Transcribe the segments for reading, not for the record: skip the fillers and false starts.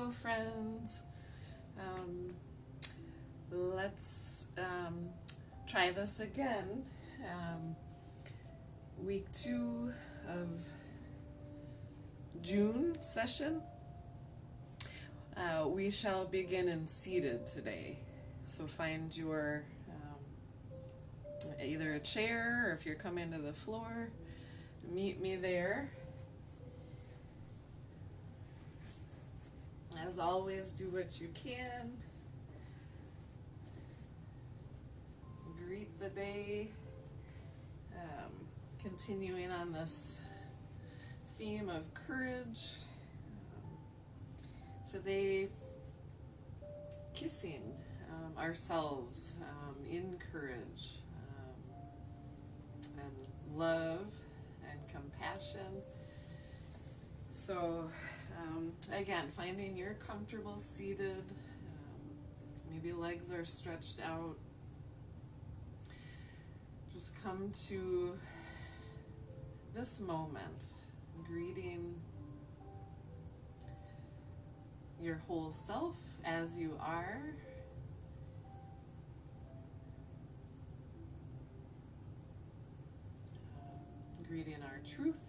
Hello, friends. Let's try this again. Week 2 of June session. We shall begin in seated today. So find your either a chair, or if you're coming to the floor, meet me there. As always, do what you can. Greet the day. Continuing on this theme of courage. Today, kissing ourselves in courage and love and compassion. So, again, finding you're comfortable seated, maybe legs are stretched out. Just come to this moment, greeting your whole self as you are. Greeting our truth.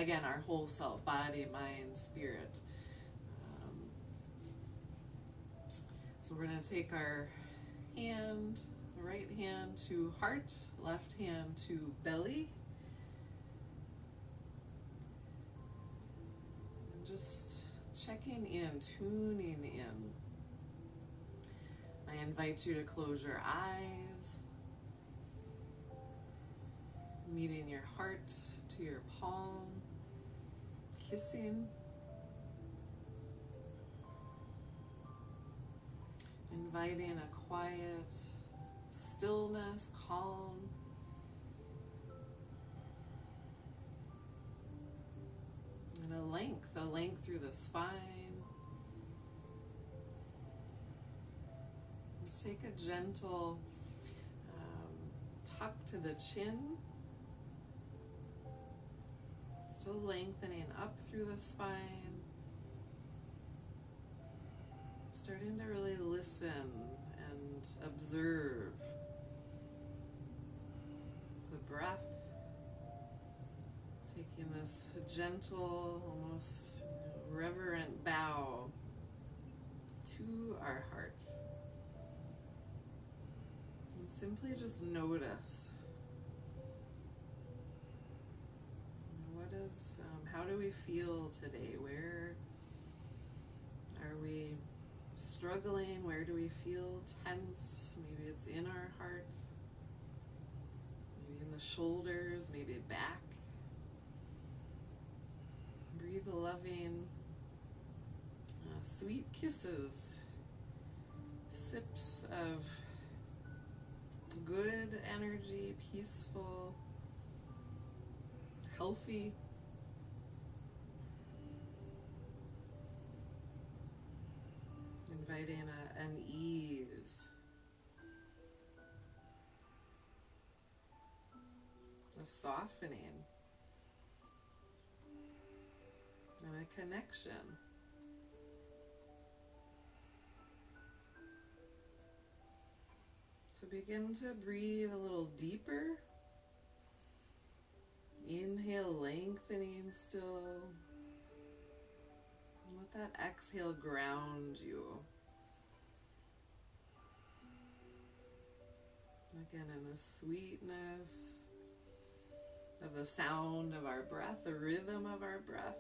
And our whole self, body, mind, spirit. So we're going to take our hand, right hand to heart, left hand to belly. And just checking in, tuning in. I invite you to close your eyes, meeting your heart to your palm, kissing. Inviting a quiet stillness, calm. And a length through the spine. Let's take a gentle tuck to the chin. Still lengthening up through the spine. Starting to really listen and observe the breath. Taking this gentle, almost reverent bow to our heart. And simply just notice. How do we feel today? Where are we struggling? Where do we feel tense? Maybe it's in our heart, maybe in the shoulders, maybe back. Breathe loving, sweet kisses, sips of good energy, peaceful, healthy. Inviting an ease, a softening, and a connection. So begin to breathe a little deeper. Inhale, lengthening still. And let that exhale ground you. Again, in the sweetness of the sound of our breath, the rhythm of our breath,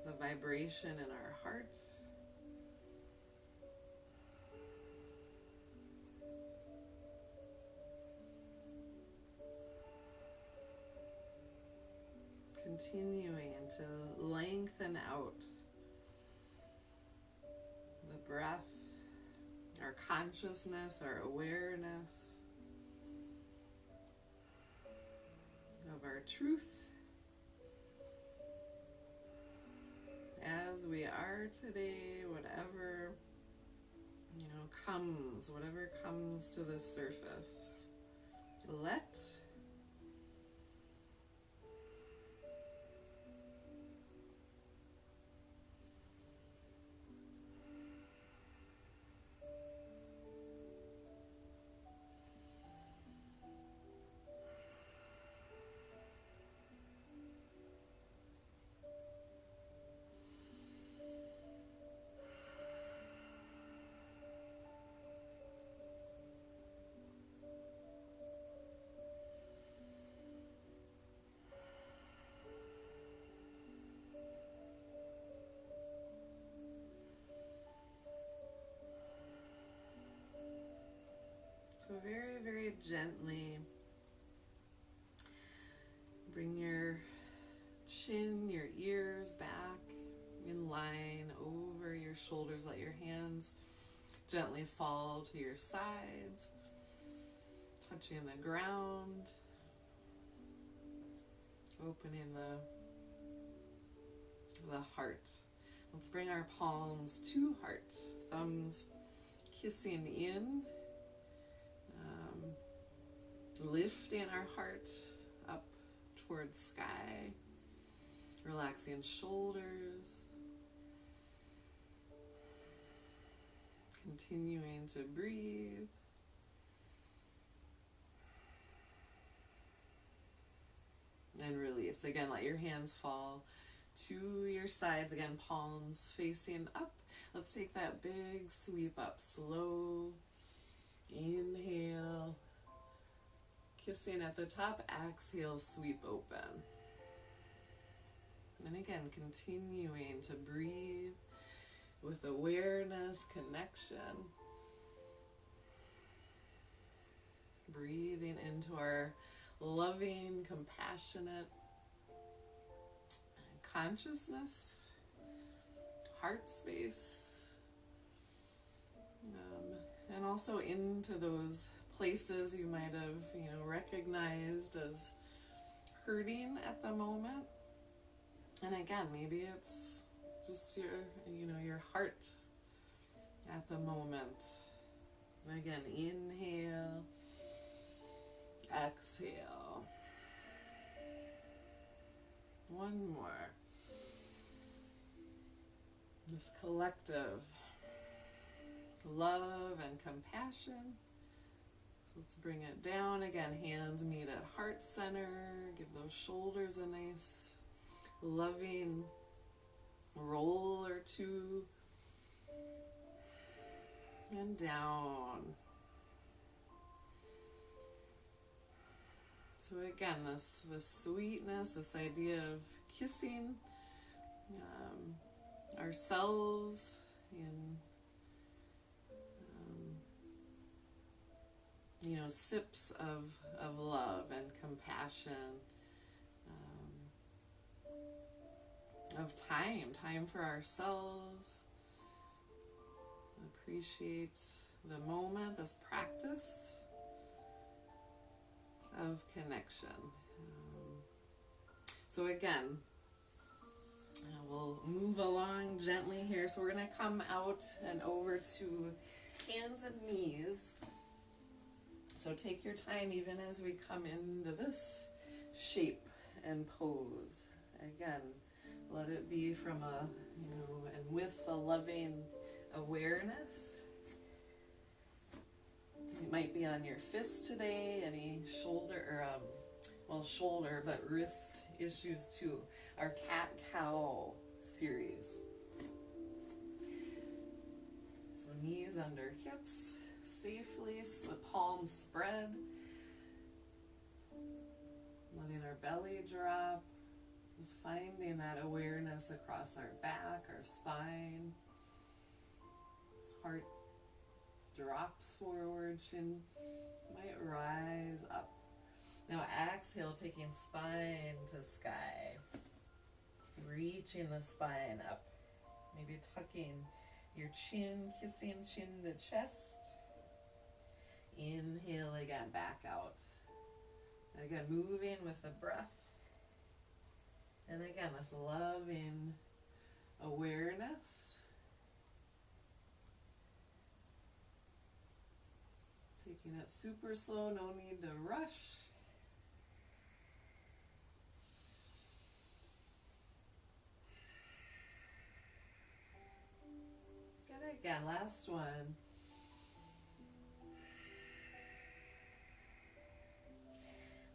the vibration in our heart. Continuing to lengthen out the breath, our consciousness, our awareness of our truth as we are today, whatever comes, whatever comes to the surface. Let. So very, very gently bring your chin, your ears back in line over your shoulders. Let your hands gently fall to your sides, touching the ground, opening the heart. Let's bring our palms to heart, thumbs kissing in, lifting our heart up towards sky, relaxing shoulders, continuing to breathe. And release. Again, let your hands fall to your sides. Again, palms facing up. Let's take that big sweep up. Slow. Inhale. Kissing at the top. Exhale, sweep open. And again, continuing to breathe with awareness, connection. Breathing into our loving, compassionate consciousness, heart space, and also into those places you might have, recognized as hurting at the moment. And again, maybe it's just your heart at the moment. Again, inhale, exhale. One more. This collective love and compassion. So let's bring it down. Again, hands meet at heart center. Give those shoulders a nice loving roll or two. And down. So again, this sweetness, this idea of kissing ourselves in sips of love and compassion, of time for ourselves. Appreciate the moment, this practice of connection. So again, we'll move along gently here. So we're going to come out and over to hands and knees. So take your time even as we come into this shape and pose. Again, let it be from and with a loving awareness. It might be on your fist today, any shoulder, shoulder, but wrist issues too. Our cat-cow series. So knees under hips, safely, palms spread. Letting our belly drop. Just finding that awareness across our back, our spine. Heart drops forward, chin might rise up. Now exhale, taking spine to sky. Reaching the spine up. Maybe tucking your chin, kissing chin to chest. Inhale again, back out. Again, moving with the breath. And again, this loving awareness. Taking it super slow, no need to rush. Good, again, last one.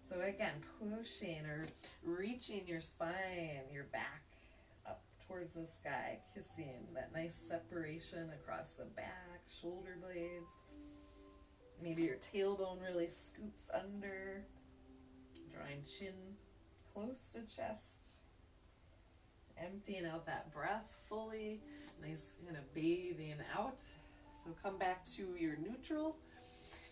So again, pushing or reaching your spine, your back up towards the sky, kissing that nice separation across the back, shoulder blades. Maybe your tailbone really scoops under, drawing chin close to chest. Emptying out that breath fully, nice kind of bathing out. So come back to your neutral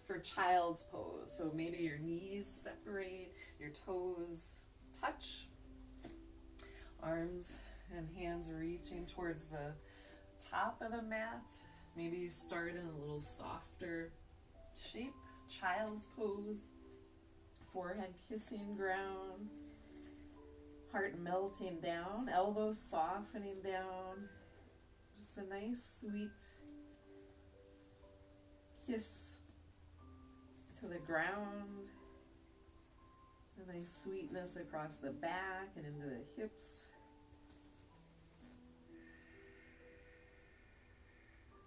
for child's pose. So maybe your knees separate, your toes touch, arms and hands reaching towards the top of the mat. Maybe you start in a little softer shape, child's pose, forehead kissing ground, heart melting down, elbows softening down. Just a nice sweet kiss to the ground. A nice sweetness across the back and into the hips.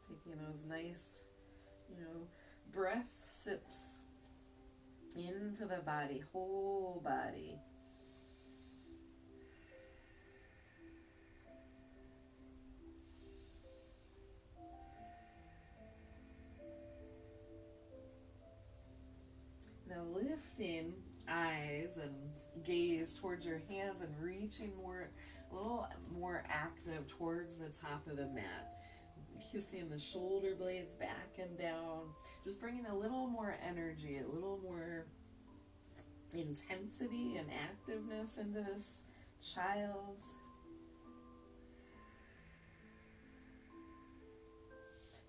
Taking those nice, breath sips into the body, whole body. Now lifting eyes and gaze towards your hands and reaching a little more active towards the top of the mat. Kissing the shoulder blades back and down. Just bringing a little more energy, a little more intensity and activeness into this child's.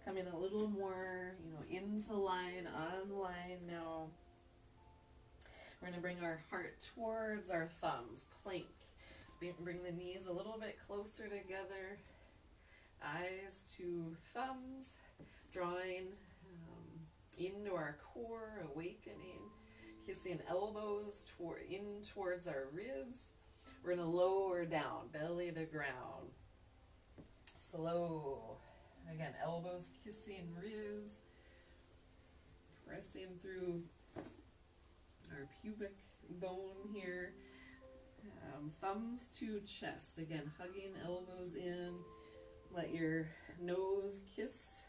Coming a little more, into line, on line now. We're going to bring our heart towards our thumbs, plank. Bring the knees a little bit closer together. Eyes to thumbs, drawing into our core, awakening. Kissing elbows towards our ribs. We're going to lower down, belly to ground. Slow. Again, elbows kissing ribs. Pressing through our pubic bone here. Thumbs to chest. Again, hugging elbows in. Let your nose kiss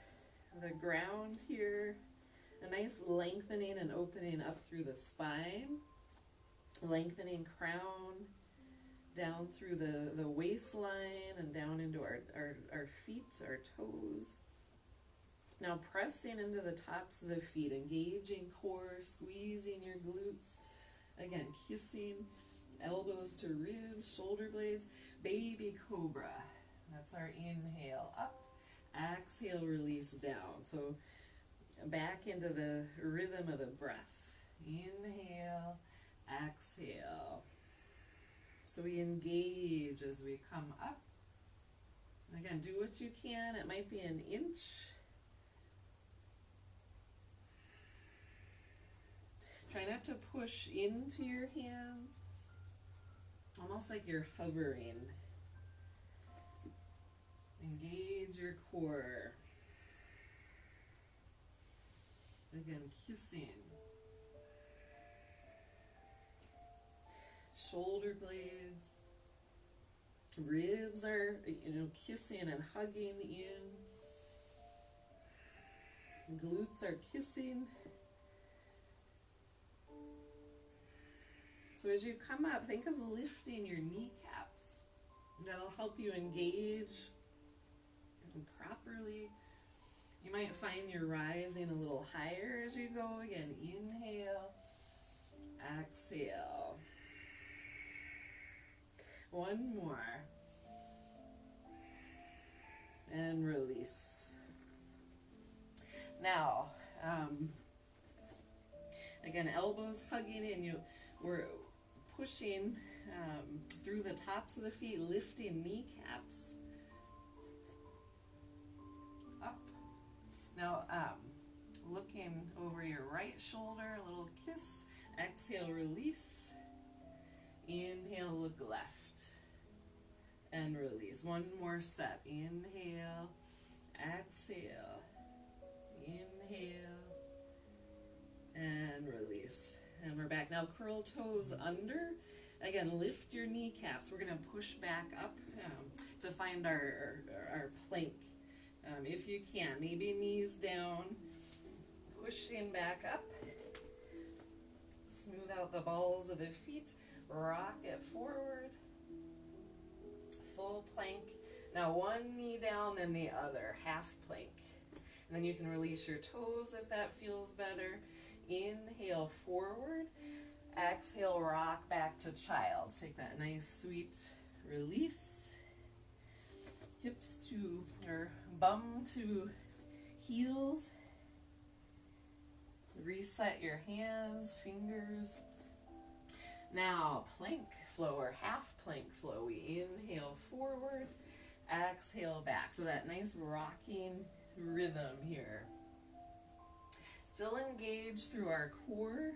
the ground here. A nice lengthening and opening up through the spine. Lengthening crown down through the waistline and down into our feet, our toes. Now pressing into the tops of the feet, engaging core, squeezing your glutes. Again, kissing elbows to ribs, shoulder blades. Baby cobra. That's our inhale up. Exhale, release down. So back into the rhythm of the breath. Inhale, exhale. So we engage as we come up. Again, do what you can. It might be an inch. Try not to push into your hands. Almost like you're hovering. Engage your core. Again, kissing. Shoulder blades. Ribs are, kissing and hugging in. Glutes are kissing. So as you come up, think of lifting your kneecaps. That'll help you engage properly. You might find you're rising a little higher as you go. Again, inhale, exhale. One more. And release. Now, again, elbows hugging in. We're pushing through the tops of the feet, lifting kneecaps up. Now, looking over your right right shoulder, a little kiss. Exhale, release. Inhale, look left. And release. One more set. Inhale, exhale, inhale, and release. And we're back. Now curl toes under. Again, lift your kneecaps. We're going to push back up to find our plank. If you can, maybe knees down, pushing back up. Smooth out the balls of the feet. Rock it forward. Full plank. Now one knee down, then the other. Half plank. And then you can release your toes if that feels better. Inhale, forward. Exhale, rock back to child. Take that nice, sweet release. Hips to, or bum to heels. Reset your hands, fingers. Now, plank flow or half plank flow. We inhale forward, exhale back. So that nice rocking rhythm here. Still engage through our core.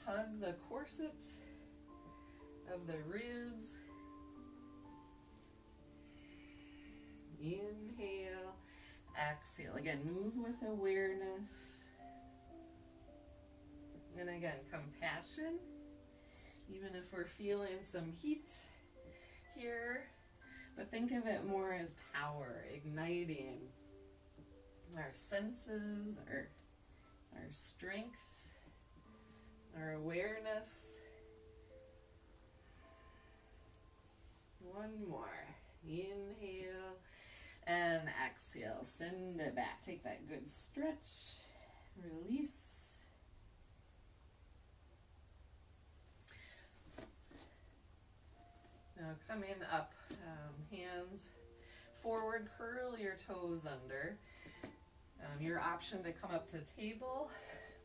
Hug the corset of the ribs. Inhale, exhale. Again, move with awareness. And again, compassion. Even if we're feeling some heat here, but think of it more as power, igniting our senses, our strength, our awareness. One more. Inhale and exhale. Send it back. Take that good stretch. Release. Now coming up, hands forward, curl your toes under. Your option to come up to table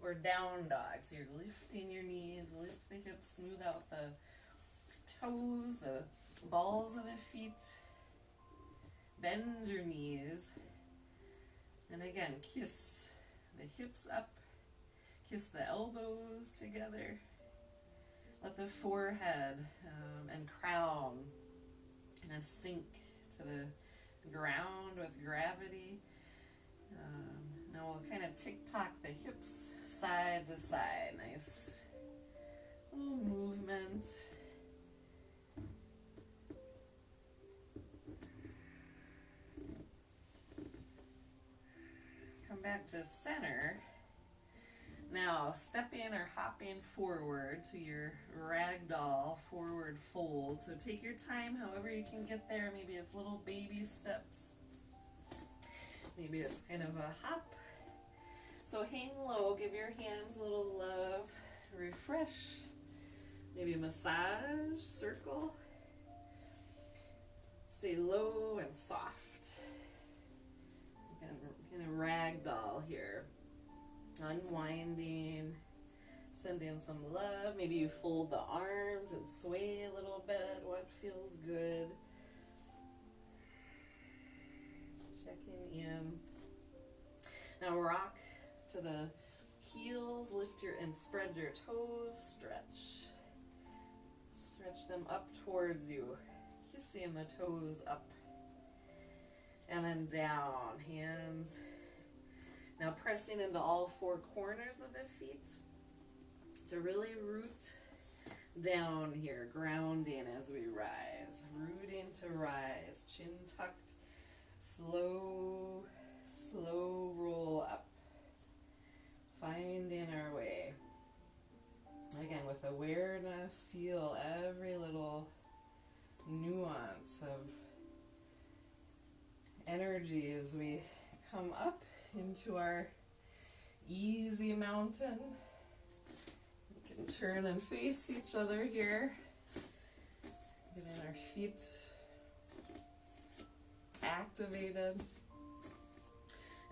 or down dog. So you're lifting your knees, lift the hips, smooth out the toes, the balls of the feet. Bend your knees. And again, kiss the hips up, kiss the elbows together. Let the forehead and crown kind of sink to the ground with gravity. Now we'll kind of tick-tock the hips side to side. Nice little movement. Come back to center. Now, stepping or hopping forward to your ragdoll forward fold. So take your time, however you can get there. Maybe it's little baby steps. Maybe it's kind of a hop. So hang low, give your hands a little love, refresh. Maybe a massage, circle. Stay low and soft. Again, kind of ragdoll here. Unwinding, sending some love. Maybe you fold the arms and sway a little bit. What feels good? Checking in. Now rock to the heels. Lift your and spread your toes. Stretch. Stretch them up towards you. Kissing the toes up. And then down. Hands. Now pressing into all four corners of the feet to really root down here, grounding as we rise, rooting to rise, chin tucked, slow roll up, finding our way. Again, with awareness, feel every little nuance of energy as we come up into our easy mountain. We can turn and face each other here. Getting our feet activated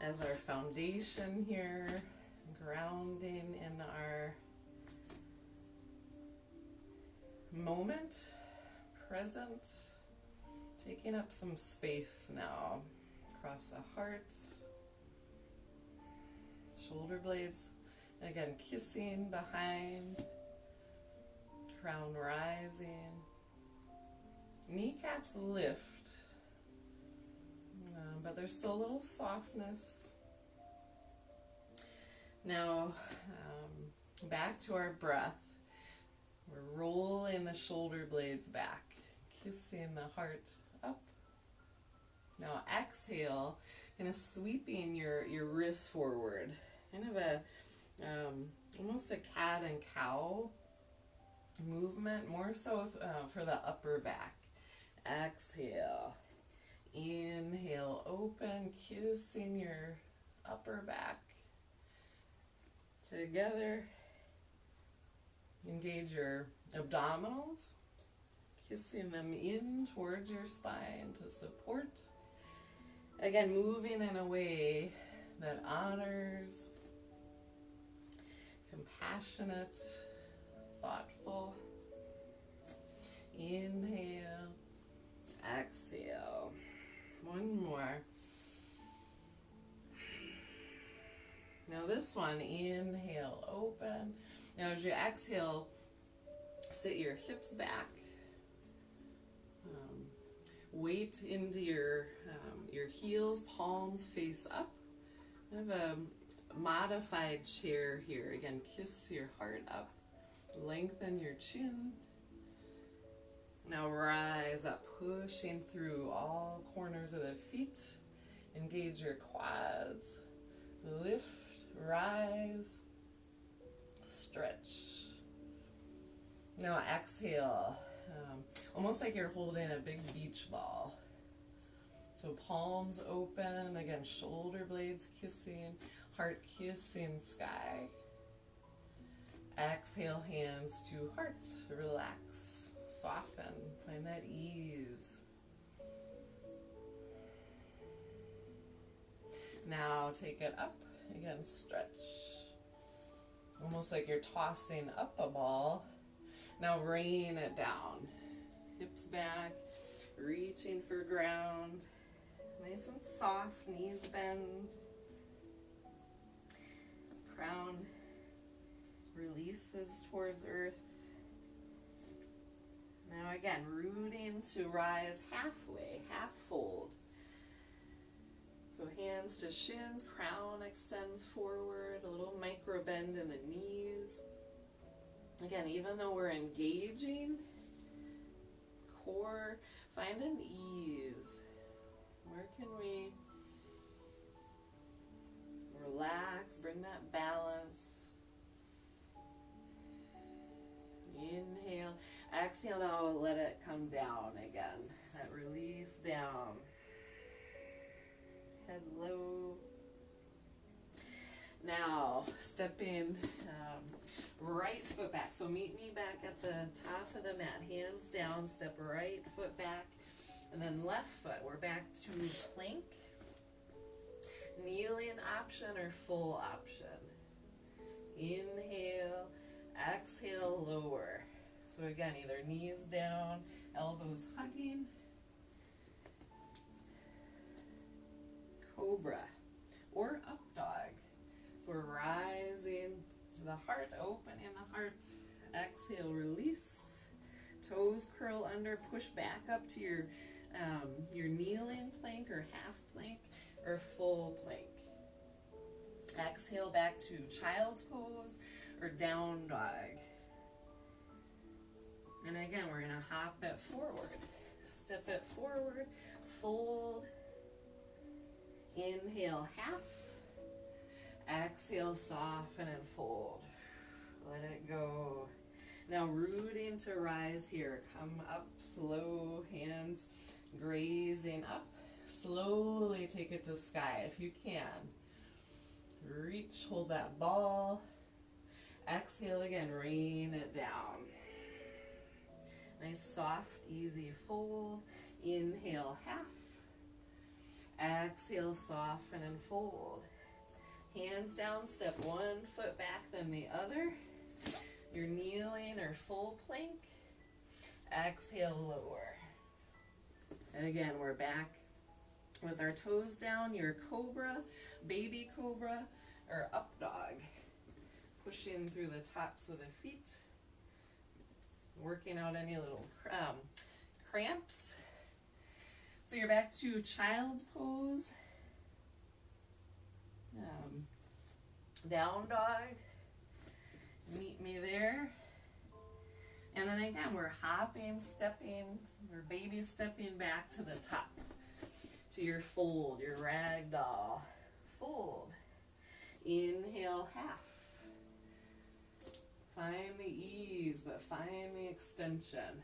as our foundation here, grounding in our moment, present, taking up some space now across the heart, shoulder blades Again, kissing behind, crown rising, kneecaps lift, but there's still a little softness. Now, back to our breath. We're rolling the shoulder blades back, kissing the heart up. Now exhale, kind of sweeping your wrists forward. Kind of a, almost a cat and cow movement, more so for the upper back. Exhale. Inhale, open, kissing your upper back. Together. Engage your abdominals, kissing them in towards your spine to support. Again, moving in a way that honors, compassionate, thoughtful. Inhale, exhale. One more. Now this one, inhale, open. Now as you exhale, sit your hips back. Weight into your heels, palms face up. I have a modified chair here. Again, kiss your heart up. Lengthen your chin. Now rise up, pushing through all corners of the feet. Engage your quads. Lift, rise, stretch. Now exhale, almost like you're holding a big beach ball. So palms open, again, shoulder blades kissing, heart kissing sky. Exhale, hands to heart, relax, soften, find that ease. Now take it up, again, stretch. Almost like you're tossing up a ball. Now rain it down. Hips back, reaching for ground. Nice and soft, knees bend. Crown releases towards earth. Now again, rooting to rise halfway, half fold. So hands to shins, crown extends forward, a little micro bend in the knees. Again, even though we're engaging, core, find an ease. Where can we relax, bring that balance. Inhale, exhale, now let it come down again. That release down. Head low. Now, step in, right foot back. So meet me back at the top of the mat. Hands down, step right foot back. And then left foot, we're back to plank. Kneeling option or full option. Inhale, exhale, lower. So again, either knees down, elbows hugging. Cobra or up dog. So we're rising, the heart open in the heart. Exhale, release. Toes curl under, push back up to your kneeling plank or half plank or full plank. Exhale back to child's pose or down dog. And again, we're going to hop it forward. Step it forward, fold. Inhale, half. Exhale, soften and fold. Let it go. Now rooting to rise here. Come up slow, hands grazing up. Slowly take it to sky if you can. Reach, hold that ball. Exhale again, rain it down. Nice, soft, easy fold. Inhale, half. Exhale, soften and fold. Hands down, step one foot back, then the other. You're kneeling or full plank. Exhale, lower. And again, we're back with our toes down, your cobra, baby cobra, or up dog. pushing through the tops of the feet, working out any little cramps. So you're back to child's pose, down dog, meet me there. And then again, we're hopping, stepping, we're baby stepping back to the top, to your fold, your ragdoll. Fold. Inhale, half. Find the ease, but find the extension.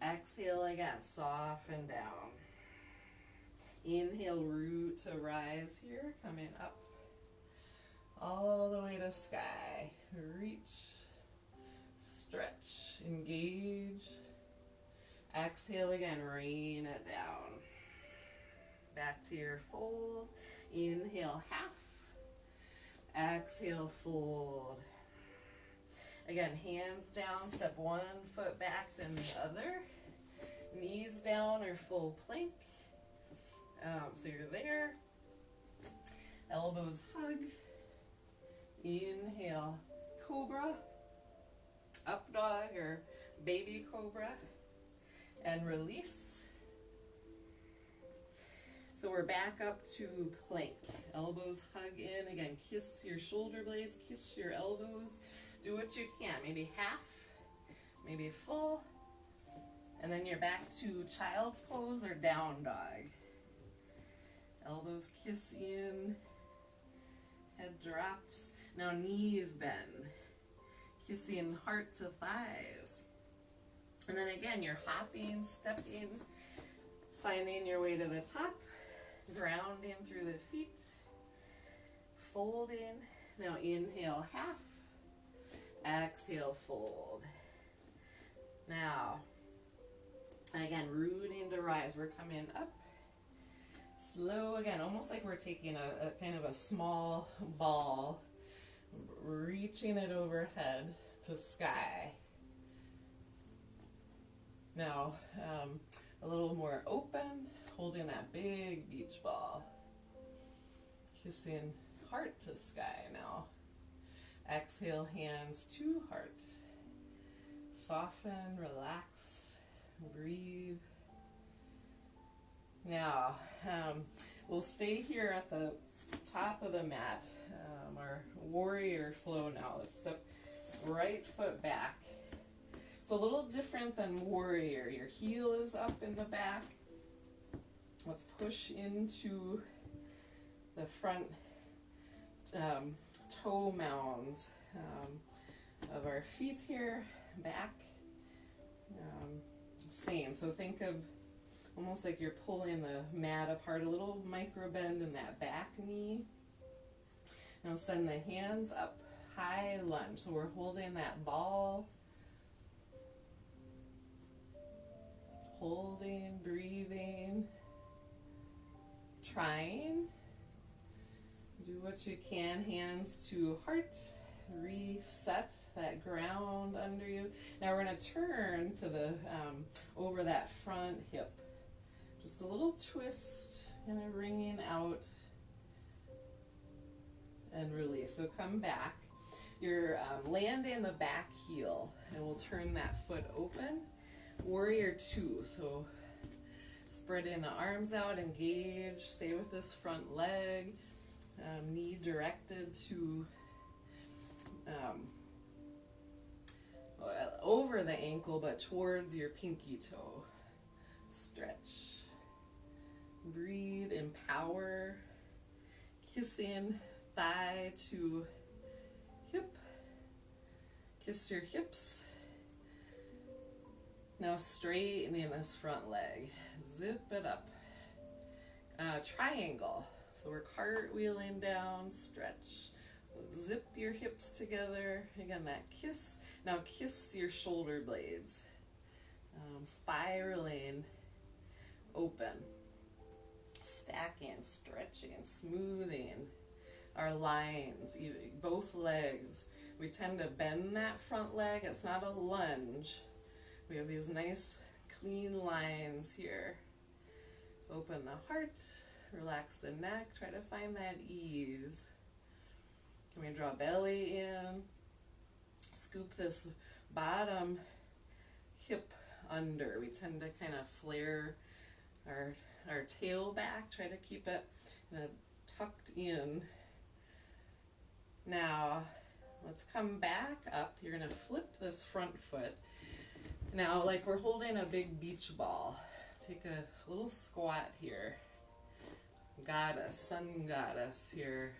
Exhale again, soften down. Inhale, root to rise here, coming up all the way to sky. Reach, stretch, engage. Exhale again, rain it down. Back to your fold. Inhale, half. Exhale, fold. Again, hands down, step one foot back, then the other. Knees down or full plank. So you're there. Elbows hug. Inhale, cobra. Up dog or baby cobra. And release. So we're back up to plank. Elbows hug in. Again, kiss your shoulder blades, kiss your elbows. Do what you can. Maybe half, maybe full. And then you're back to child's pose or down dog. Elbows kiss in. Head drops. Now knees bend. Kissing heart to thighs. And then again, you're hopping, stepping, finding your way to the top. Grounding through the feet. Folding. Now inhale, half. Exhale, fold. Now, again, rooting to rise. We're coming up. Slow again, almost like we're taking a kind of a small ball, reaching it overhead to sky. Now, a little more open, holding that big beach ball. Kissing heart to sky now. Exhale, hands to heart. Soften, relax, breathe. Now, we'll stay here at the top of the mat, our warrior flow now. Let's step right foot back. So a little different than warrior. Your heel is up in the back. Let's push into the front toe mounds of our feet here, back. Same, so think of almost like you're pulling the mat apart, a little micro bend in that back knee. Now send the hands up, high lunge. So we're holding that ball. Holding, breathing, trying. Do what you can, hands to heart. Reset that ground under you. Now we're going to turn to the over that front hip. Just a little twist, kind of wringing out and release. So come back. You're landing the back heel, and we'll turn that foot open. Warrior two. So spreading the arms out, engage. Stay with this front leg. Knee directed to over the ankle, but towards your pinky toe. Stretch. Breathe, empower. Kissing thigh to hip. Kiss your hips. Now straightening this front leg. Zip it up. Triangle. So we're cartwheeling down, stretch. Zip your hips together. Again, that kiss. Now kiss your shoulder blades. Spiraling open. Stacking, stretching, smoothing our lines, both legs. We tend to bend that front leg. It's not a lunge. We have these nice clean lines here. Open the heart. Relax the neck. Try to find that ease. Can we draw belly in? scoop this bottom hip under. We tend to kind of flare our tail back, try to keep it tucked in. Now, let's come back up. You're going to flip this front foot. Now, like we're holding a big beach ball. Take a little squat here. Goddess, sun goddess here.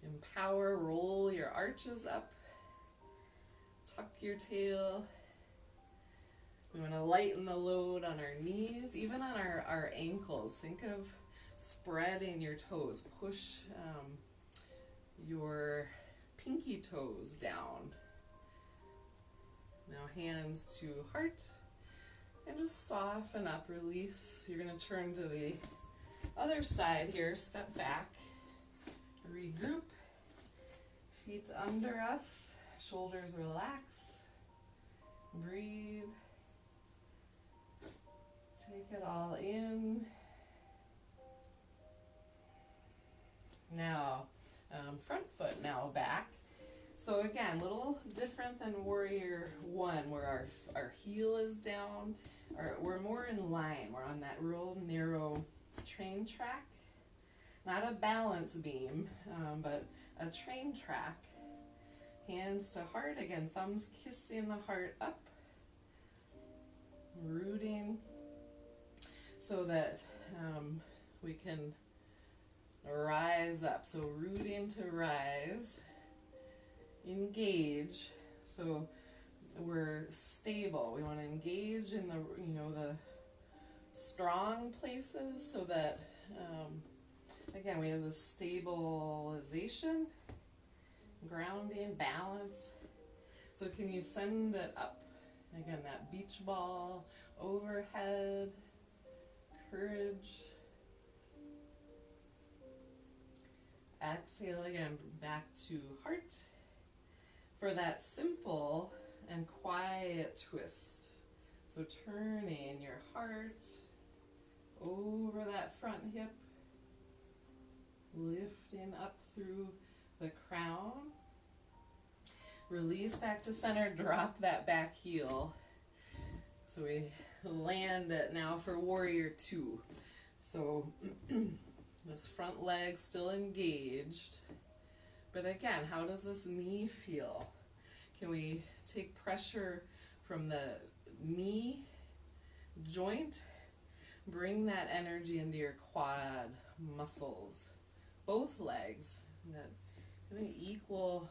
Empower, roll your arches up. Tuck your tail. We want to lighten the load on our knees, even on our ankles. Think of spreading your toes. Push your pinky toes down. Now hands to heart. And just soften up, release. You're going to turn to the other side here. Step back. Regroup. Feet under us. Shoulders relax. Breathe. Take it all in. Now, front foot now back. So again, a little different than Warrior One, where our heel is down. We're more in line. We're on that real narrow train track. Not a balance beam, but a train track. Hands to heart. Again, thumbs kissing the heart up. Rooting so that we can rise up. So rooting to rise. Engage. So we're stable. We want to engage in the strong places so that again, we have the stabilization, grounding, balance. So can you send it up? Again, that beach ball overhead, courage. Exhale again, back to heart for that simple and quiet twist. So turning your heart over that front hip, lifting up through the crown. Release back to center, drop that back heel. So we land it now for Warrior Two. So this front leg still engaged. But again, how does this knee feel? Can we take pressure from the knee joint? Bring that energy into your quad muscles. Both legs. That equal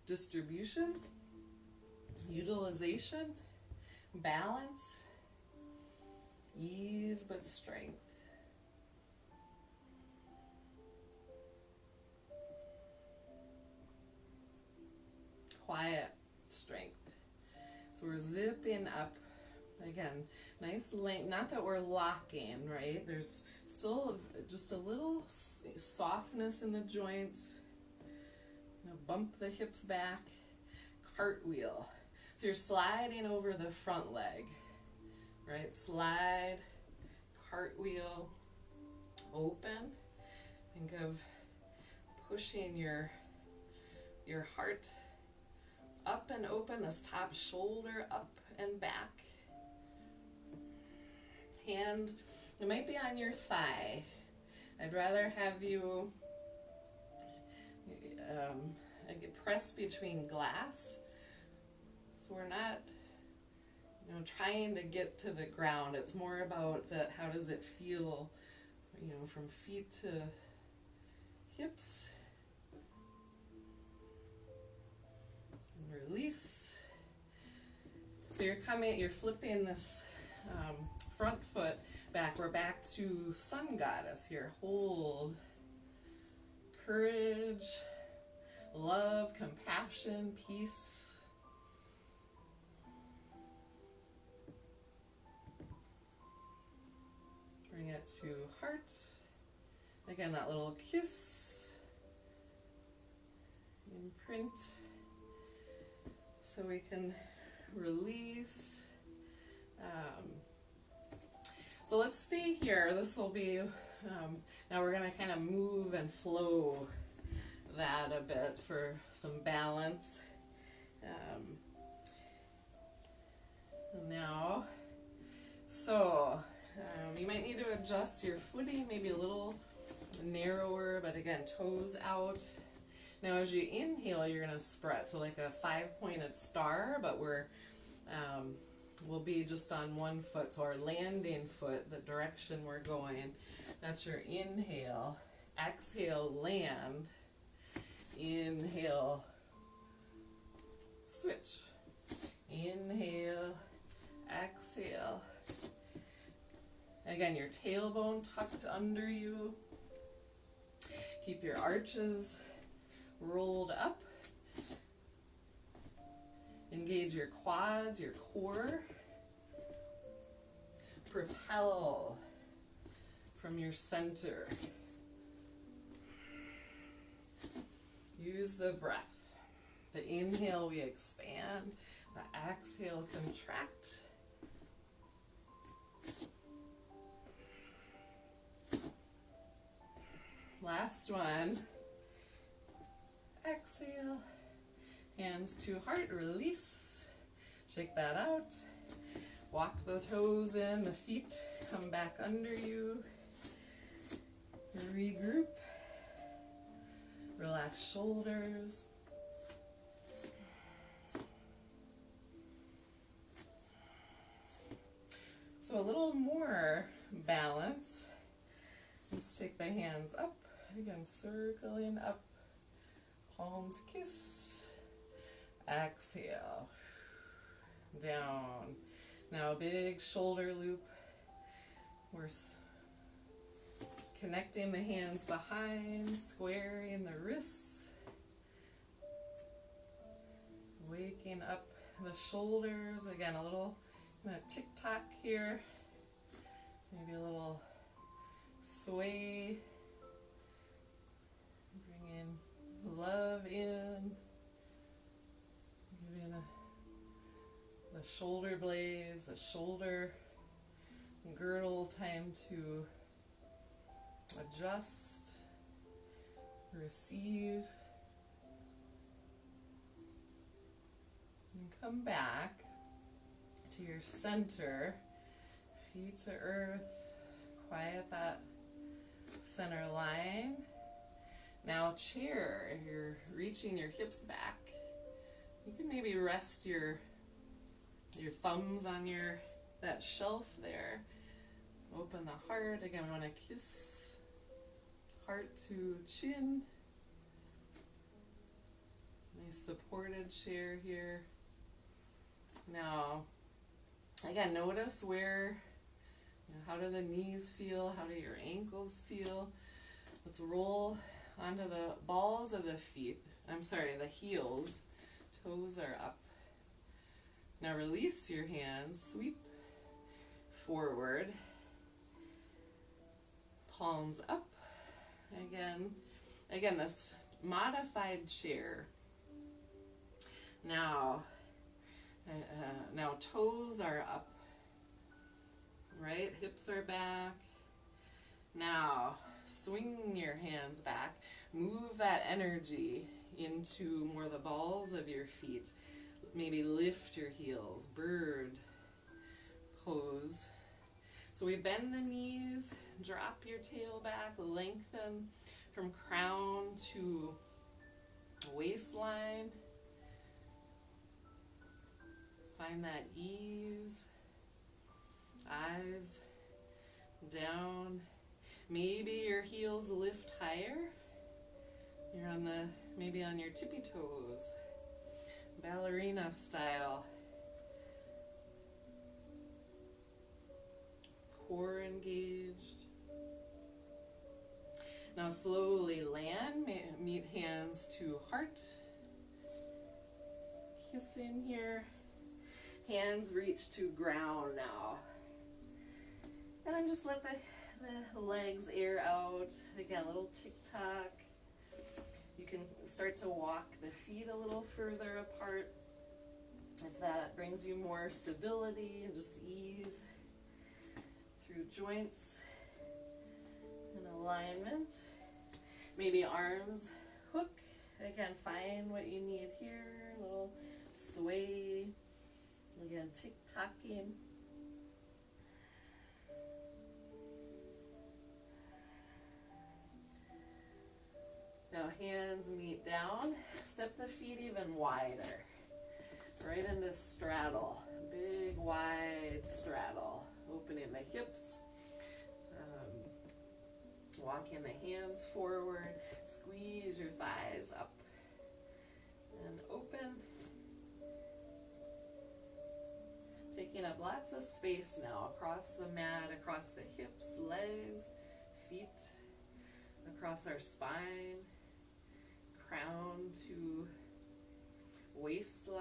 distribution, utilization, balance, ease but strength. Quiet strength. So we're zipping up. Again, nice length. Not that we're locking, right? There's still just a little softness in the joints. Bump the hips back. Cartwheel. So you're sliding over the front leg, right? Slide, cartwheel, open. Think of pushing your heart up and open, this top shoulder up and back. Hand, it might be on your thigh. I'd rather have you press between glass. So we're not, trying to get to the ground. It's more about that. How does it feel, from feet to hips. And release. So you're flipping this front foot back. We're back to Sun Goddess here. Hold. Courage, love, compassion, peace. Bring it to heart. Again, that little kiss. Imprint. So we can release. So let's stay here. This will be, now we're going to kind of move and flow that a bit for some balance. Now, so you might need to adjust your footing, maybe a little narrower, but again, toes out. Now as you inhale, you're going to spread, so like a 5-pointed star, but we'll be just on one foot, so our landing foot, the direction we're going, that's your inhale. Exhale, land. Inhale, switch. Inhale, exhale. Again, your tailbone tucked under you. Keep your arches rolled up. Engage your quads, your core. Propel from your center. Use the breath. The inhale, we expand. The exhale, contract. Last one. Exhale. Hands to heart, release. Shake that out. Walk the toes in, the feet come back under you. Regroup. Relax shoulders. So a little more balance. Let's take the hands up. Again, circling up. Palms kiss. Exhale. Down. Now a big shoulder loop. We're connecting the hands behind, squaring the wrists. Waking up the shoulders. Again, a little tick-tock here. Maybe a little sway. Bringing love in. Giving the shoulder blades, the shoulder girdle time to adjust, receive, and come back to your center, feet to earth, quiet that center line. Now chair, you're reaching your hips back. You can maybe rest your thumbs on that shelf there. Open the heart. Again, we want to kiss heart to chin. Nice supported chair here. Now, again, notice where, how do the knees feel? How do your ankles feel? Let's roll onto the balls of the feet. I'm sorry, the heels. Toes are up. Now release your hands. Sweep forward. Palms up. Again, this modified chair. Now toes are up. Right? Hips are back. Now swing your hands back. Move that energy into more the balls of your feet. Maybe lift your heels. Bird pose. So we bend the knees, drop your tail back, lengthen from crown to waistline. Find that ease. Eyes down. Maybe your heels lift higher. You're maybe on your tippy toes. Ballerina style. Core engaged. Now slowly land, meet hands to heart. Kissing here. Hands reach to ground now. And then just let the legs air out. Again, a little tick-tock. You can start to walk the feet a little further apart if that brings you more stability and just ease through joints and alignment. Maybe arms hook. Again, find what you need here. A little sway. Again, tick-tocking. Now hands meet down. Step the feet even wider. Right into straddle. Big wide straddle. Opening the hips. Walking the hands forward. Squeeze your thighs up. And open. Taking up lots of space now across the mat, across the hips, legs, feet, across our spine, crown to waistline.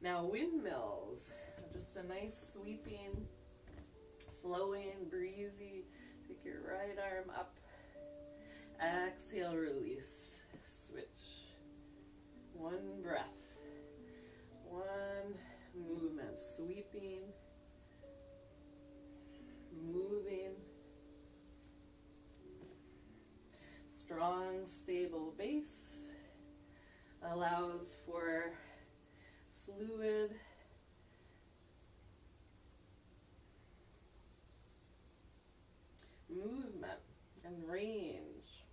Now windmills, just a nice sweeping, flowing, breezy. Take your right arm up. Exhale, release, switch. One breath, one movement, sweeping, moving. Strong, stable base allows for fluid movement and range,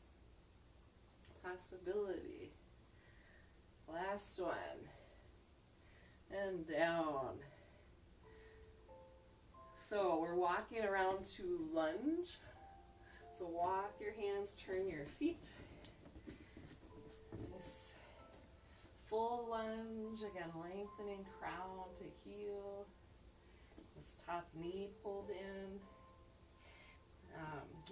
possibility. Last one, and down. So we're walking around to lunge. So walk your hands, turn your feet. Nice full lunge, again lengthening crown to heel. This top knee pulled in.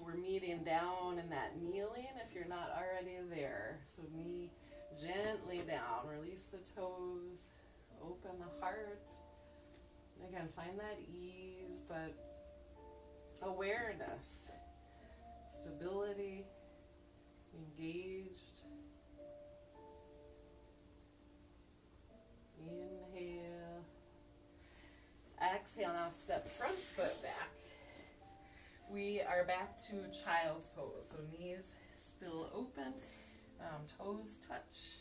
We're meeting down in that kneeling if you're not already there. So knee gently down, release the toes, open the heart. Again, find that ease, but awareness, stability, engaged. Inhale. Exhale, now step front foot back. We are back to child's pose. So knees spill open. Toes touch,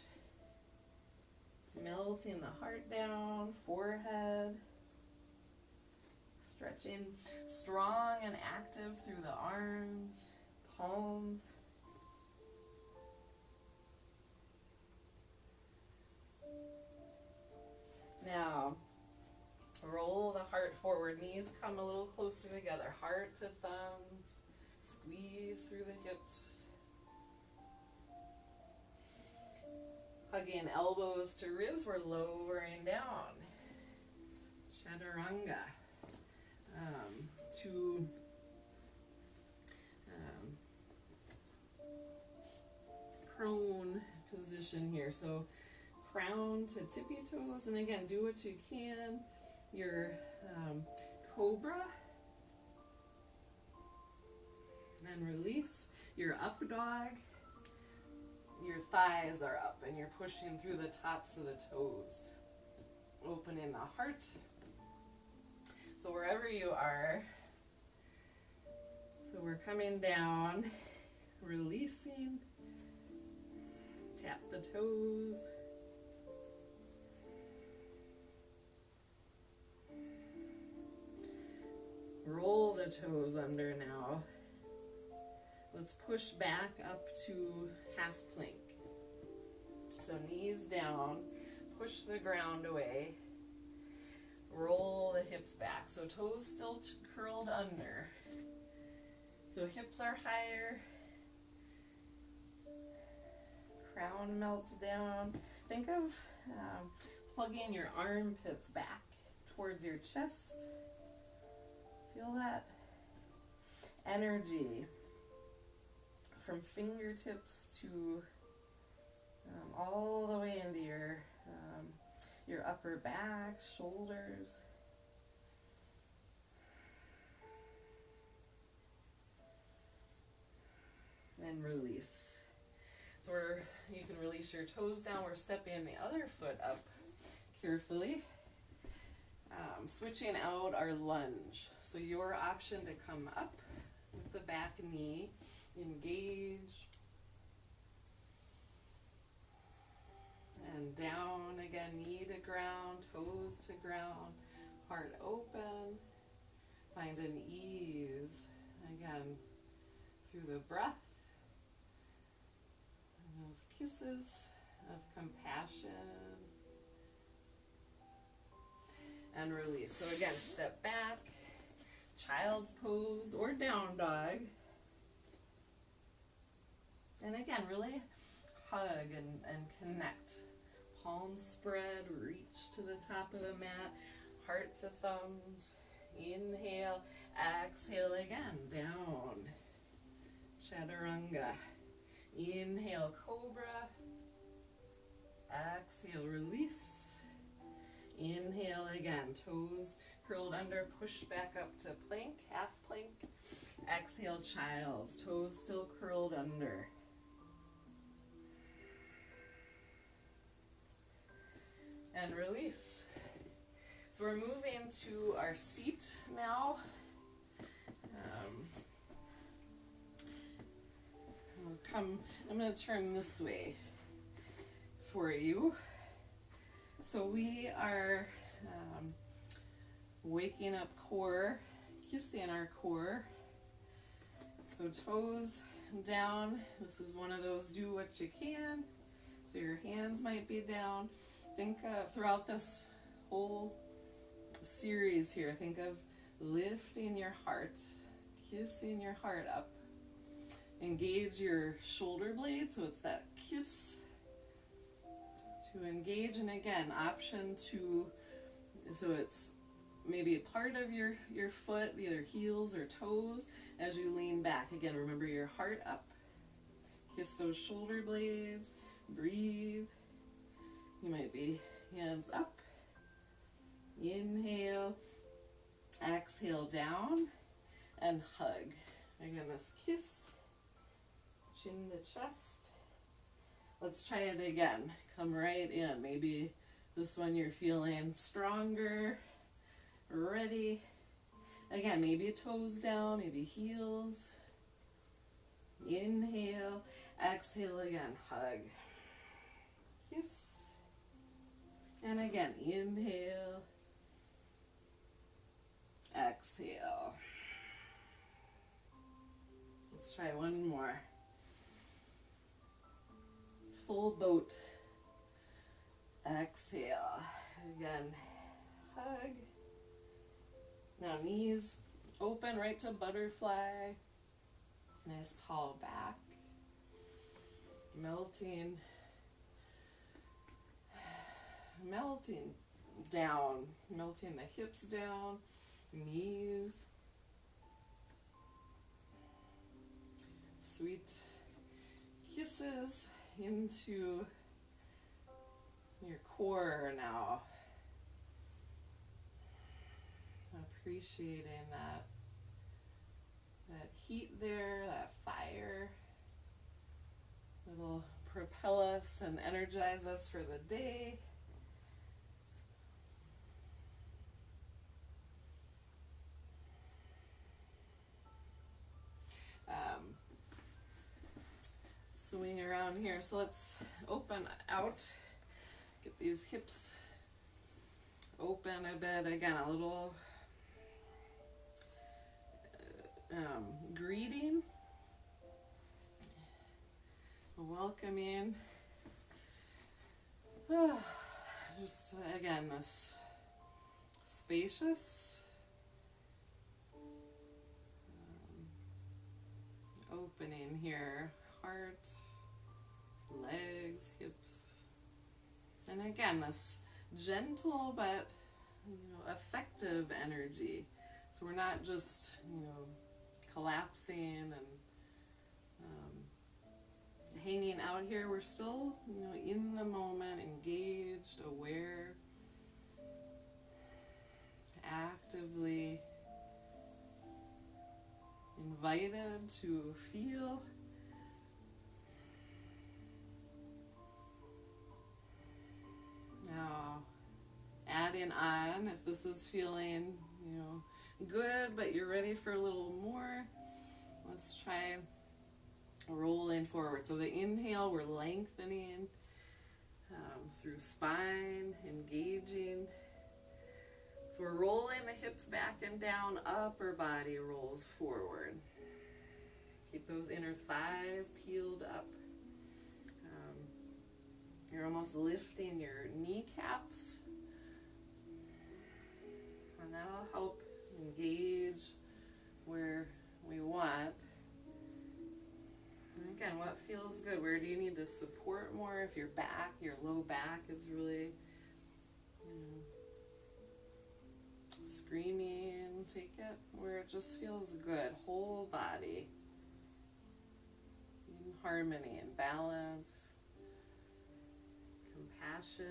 melting the heart down, forehead, stretching strong and active through the arms, palms. Now, roll the heart forward, knees come a little closer together, heart to thumbs, squeeze through the hips. Hugging elbows to ribs, we're lowering down. Chaturanga. To prone position here. So crown to tippy toes. And again, do what you can. Your cobra. And release. Your up dog. Your thighs are up and you're pushing through the tops of the toes. Opening the heart. So wherever you are, so we're coming down, releasing, tap the toes. Roll the toes under now. Let's push back up to half plank. So knees down, push the ground away, roll the hips back. So toes still curled under. So hips are higher, crown melts down. Think of plugging your armpits back towards your chest. Feel that energy from fingertips to all the way into your upper back, shoulders. And release. So you can release your toes down. We're stepping the other foot up carefully. Switching out our lunge. So your option to come up with the back knee, engage, toes to ground, heart open. Find an ease, again, through the breath, and those kisses of compassion, and release. So again, step back, child's pose or down dog. And again, really hug and connect. Palms spread, reach to the top of the mat, heart to thumbs. Inhale, exhale again, down. Chaturanga. Inhale, cobra. Exhale, release. Inhale again, toes curled under, push back up to plank, half plank. Exhale, child's, toes still curled under. And release. So we're moving to our seat now. I'm going to turn this way for you. So we are waking up core, kissing our core. So toes down. This is one of those do what you can. So your hands might be down. Think throughout this whole series here, think of lifting your heart, kissing your heart up. Engage your shoulder blades, so it's that kiss to engage. And again, option to, so it's maybe a part of your foot, either heels or toes, as you lean back. Again, remember your heart up. Kiss those shoulder blades. Breathe. You might be hands up. Inhale. Exhale down. And hug. Again, this kiss. Chin to chest. Let's try it again. Come right in. Maybe this one you're feeling stronger. Ready. Again, maybe toes down, maybe heels. Inhale. Exhale again. Hug. Kiss. And again, inhale. Exhale. Let's try one more. Full boat. Exhale. Again, hug. Now knees open right to butterfly. Nice tall back. Melting down. Melting the hips down. Knees. Sweet kisses into your core now. Appreciating that heat there, that fire. It'll propel us and energize us for the day. Swing around here. So let's open out. Get these hips open a bit. Again, a little greeting. Welcoming. Just again, this spacious. Opening here. Heart, legs, hips, and again this gentle but effective energy. So we're not just collapsing and hanging out here. We're still in the moment, engaged, aware, actively invited to feel. Now, adding on, if this is feeling, good, but you're ready for a little more, let's try rolling forward. So the inhale, we're lengthening through spine, engaging. So we're rolling the hips back and down, upper body rolls forward. Keep those inner thighs peeled up. You're almost lifting your kneecaps, and that'll help engage where we want. And again, what feels good? Where do you need to support more? If your back, your low back is really screaming, take it where it just feels good. Whole body in harmony and balance, compassion.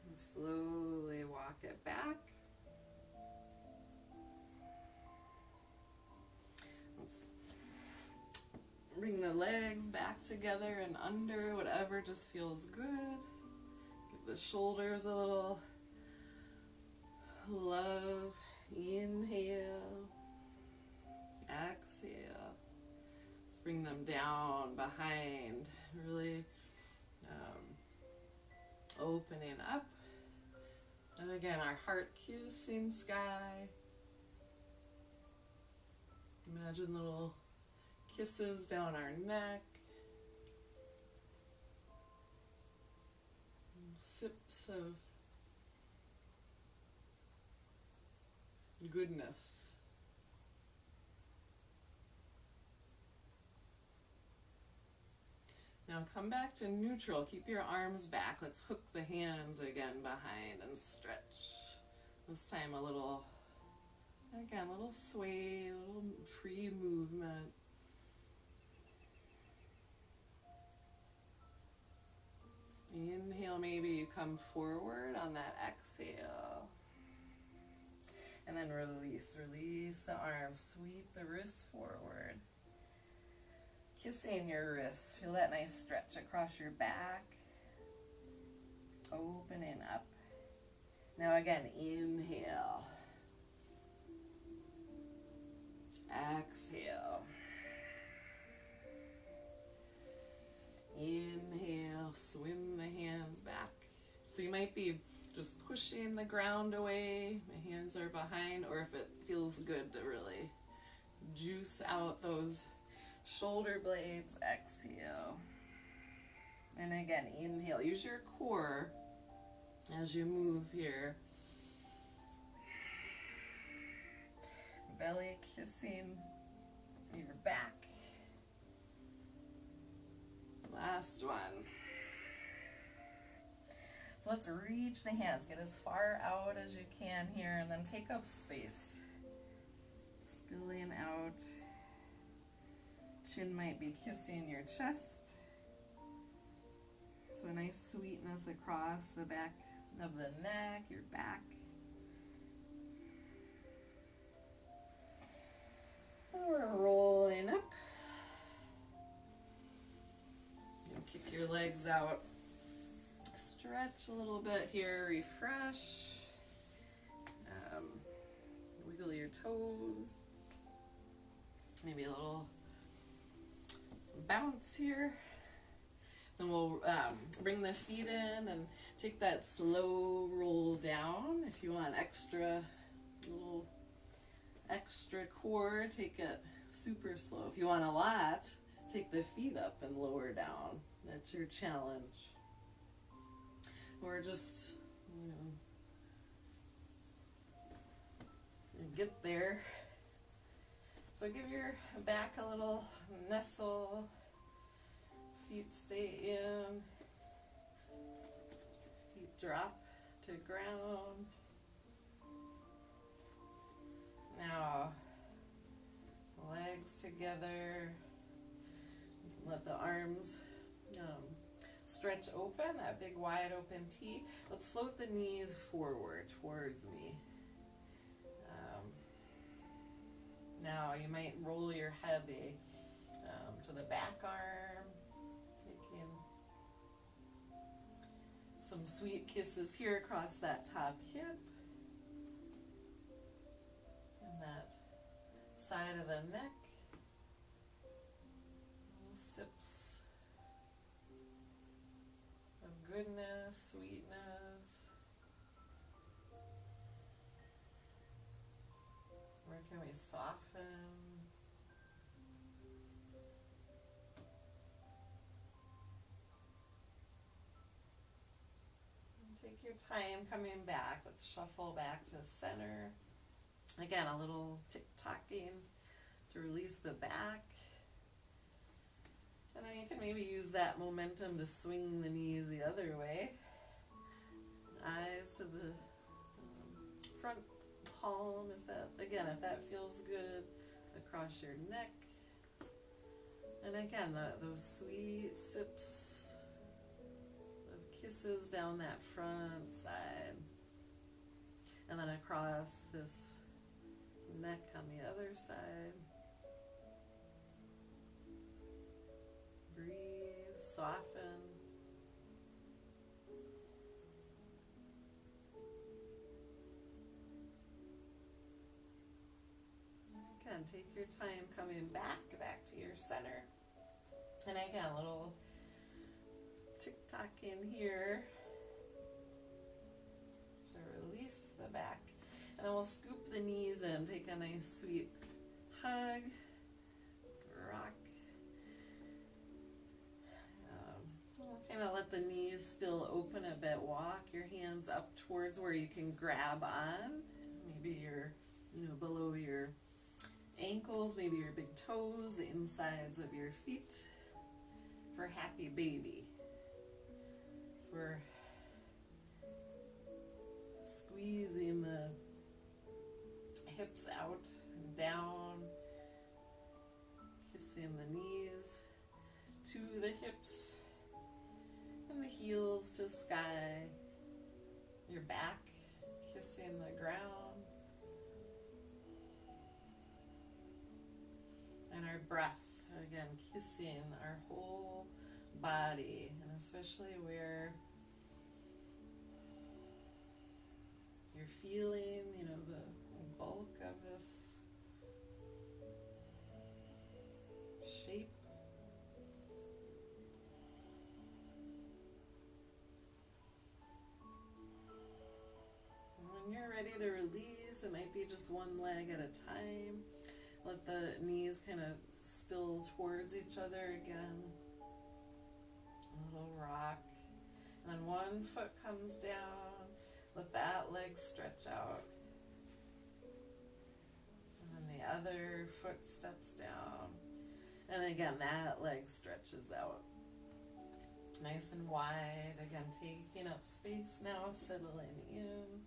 And slowly walk it back. Let's bring the legs back together and under, whatever just feels good. Give the shoulders a little love. Inhale, exhale. Let's bring them down behind, really opening up. And again, our heart kissing sky. Imagine little kisses down our neck. Sips of goodness. Now come back to neutral. Keep your arms back. Let's hook the hands again behind and stretch. This time a little sway, a little free movement. Inhale, maybe you come forward on that exhale. And then release the arms, sweep the wrists forward. Kissing your wrists, feel that nice stretch across your back. Opening up. Now again, inhale. Exhale. Inhale, swim the hands back. So you might be just pushing the ground away. My hands are behind, or if it feels good to really juice out those shoulder blades, exhale. And again, inhale. Use your core as you move here. Belly kissing your back. Last one. So let's reach the hands. Get as far out as you can here, and then take up space. Spilling out. Chin might be kissing your chest. So a nice sweetness across the back of the neck, your back. And we're rolling up. Kick your legs out. Stretch a little bit here, refresh. Wiggle your toes. Maybe a little bounce here. Then we'll bring the feet in and take that slow roll down. If you want little extra core, take it super slow. If you want a lot, take the feet up and lower down. That's your challenge. Or just, get there. So give your back a little nestle. Feet stay in. Feet drop to ground. Now, legs together. Let the arms stretch open, that big wide open T. Let's float the knees forward towards me. Now you might roll your head to the back arm, taking some sweet kisses here across that top hip. And that side of the neck. Little sips of goodness, sweetness. Where can we soften? And take your time coming back. Let's shuffle back to center. Again, a little tick-tocking to release the back. And then you can maybe use that momentum to swing the knees the other way. Eyes to the front palm, if that feels good, across your neck. And again, those sweet sips of kisses down that front side. And then across this neck on the other side. Breathe, soften. Again, take your time coming back to your center. And again, a little tick-tock in here to release the back. And then we'll scoop the knees in, take a nice sweet hug, rock. Kind of let the knees spill open a bit. Walk your hands up towards where you can grab on. Maybe you're below your ankles, maybe your big toes, the insides of your feet for happy baby. So we're squeezing the hips out and down, kissing the knees to the hips and the heels to sky, your back kissing the ground, and our breath, again, kissing our whole body, and especially where you're feeling, the bulk of this shape. And when you're ready to release, it might be just one leg at a time. Let the knees kind of spill towards each other again. A little rock. And then one foot comes down. Let that leg stretch out. And then the other foot steps down. And again, that leg stretches out. Nice and wide. Again, taking up space now, settling in.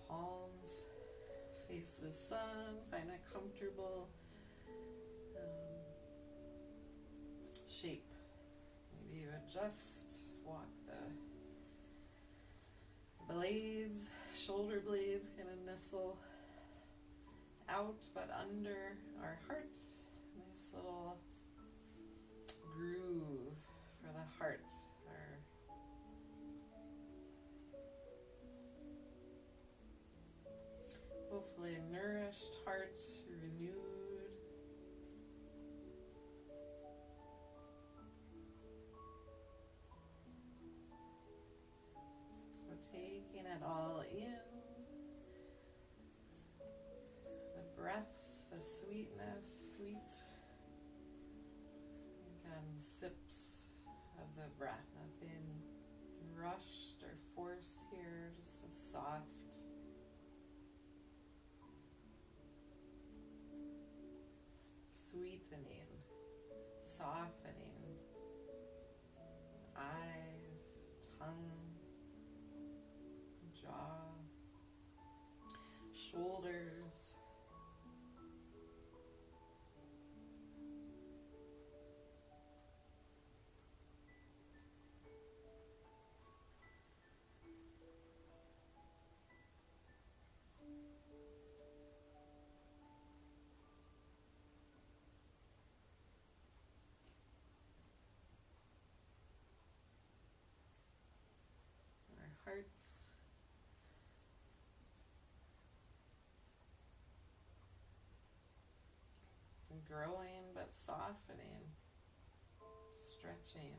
Palms face the sun. Find a comfortable shape. Maybe you adjust, walk the blades, shoulder blades kind of nestle out but under our heart. Nice little groove for the heart. Our hopefully nourished heart, renewed. So taking it all in. The breaths, the sweetness, sweet. Again, sips of the breath. Nothing rushed or forced here, just a soft sweetening, softening, eyes, tongue, jaw, shoulders, hearts, that softening, stretching,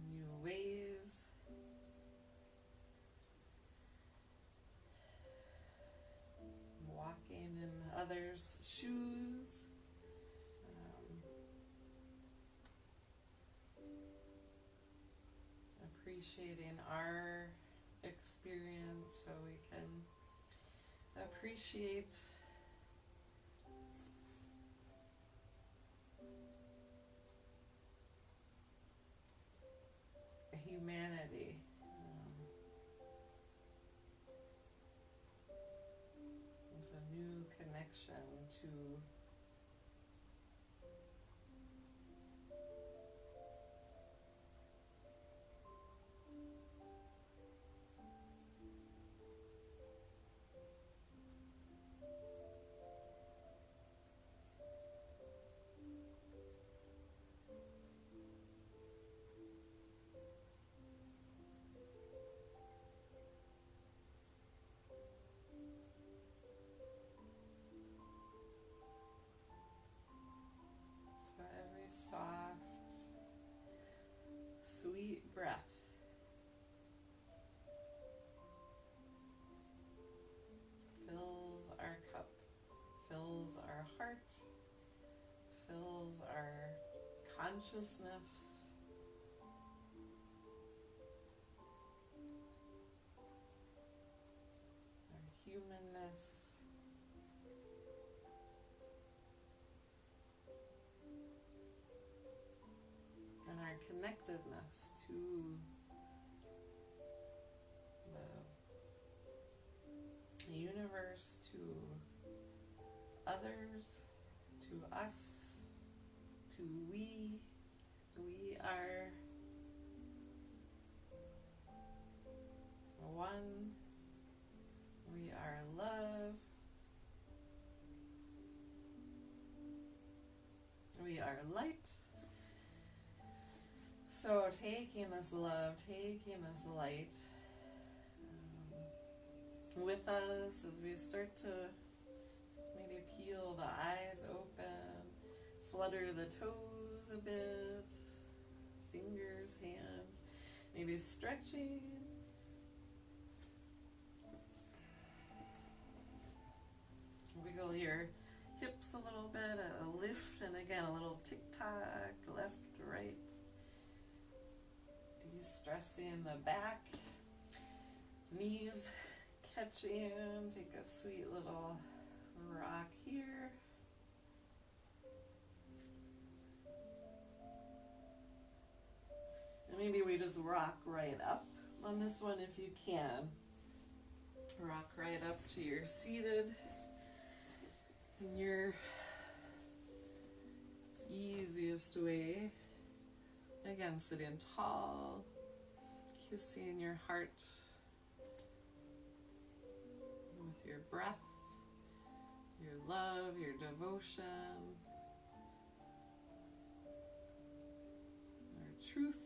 new ways. Walking in others' shoes. Appreciating our experience so we can appreciate humanity. With a new connection to every soft, sweet breath fills our cup, fills our heart, fills our consciousness, our humanness. And our connectedness to the universe, to others, to us, to we. We are one. We are love. We are light. So taking this love, taking this light with us as we start to maybe peel the eyes open, flutter the toes a bit, fingers, hands, maybe stretching. Wiggle your hips a little bit, a lift, and again a little tick-tock, left, right. De-stressing the back, knees catching, take a sweet little rock here. And maybe we just rock right up on this one if you can. Rock right up to your seated in your easiest way. Again, sitting tall, kissing your heart with your breath, your love, your devotion, our truth.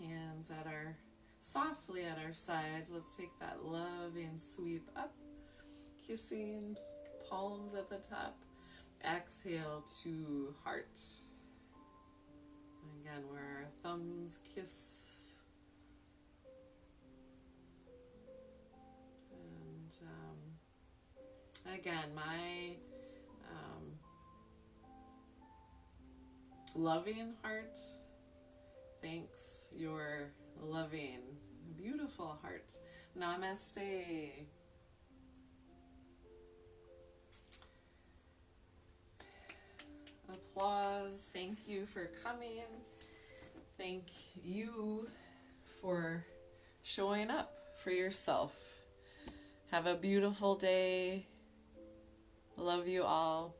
Hands softly at our sides. Let's take that loving sweep up, kissing, palms at the top. Exhale to heart. Again, where our thumbs kiss. And again, my loving heart thanks your loving, beautiful heart. Namaste. Applause. Thank you for coming. Thank you for showing up for yourself. Have a beautiful day. Love you all.